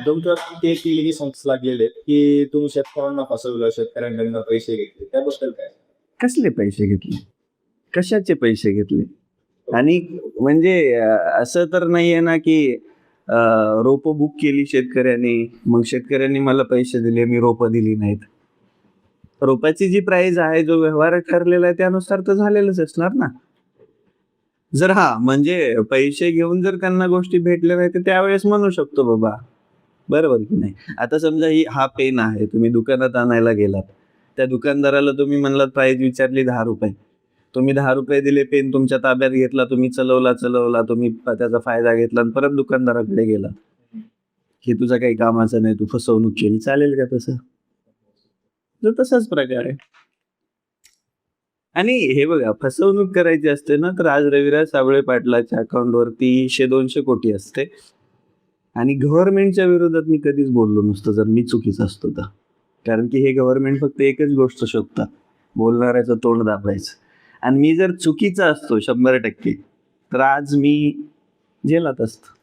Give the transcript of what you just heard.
तुमच्या ते केलेली संस्था लागलेले आहेत की तुम्ही शेतकऱ्यांना फसवलं, शेतकऱ्यांकडनं पैसे घेतले, त्याबद्दल काय? कसले पैसे घेतले? कशाचे पैसे घेतले? आणि म्हणजे असं तर नाहीये ना की रोपं बुक केली शेतकऱ्यांनी, मग शेतकऱ्यांनी मला पैसे दिले, मी रोपं दिली नाहीत. रोपाची जी प्राइस आहे, जो व्यवहार ठरलेला आहे त्यानुसार तर झालेलंच असणार ना. जर म्हणजे पैसे घेऊन जर त्यांना गोष्टी भेटल्या नाही तर त्यावेळेस म्हणू शकतो बाबा, बरोबर की नाही. आता समजा हा पेन आहे, तुम्ही दुकानात आणायला गेलात, त्या दुकानदाराला तुम्ही म्हणलात प्राइस विचारली ₹10, तुम्ही ₹10 दिले, पेन तुमच्या ताब्यात घेतला, तुम्ही चलवला, तुम्ही त्याचा फायदा घेतला आणि परत दुकानदाराकडे गेला. हे तुझा काही कामाचं नाही, तू फसवणूक केली, चालेल का तसं? तर तसाच प्रकार आहे. आणि हे बघा, फसवणूक करायची असते ना तर आज रविराज साबळे पाटलाच्या अकाउंटवरती 100-200 कोटी असते आणि गव्हर्नमेंटच्या विरोधात मी कधीच बोललो नसतो जर मी चुकीचा असतो तर. कारण की हे गव्हर्नमेंट फक्त एकच गोष्ट शोधतात, बोलणाऱ्याचं तोंड दाबायचं. आणि मी जर चुकीचा असतो 100% तर आज मी जेलात असतो.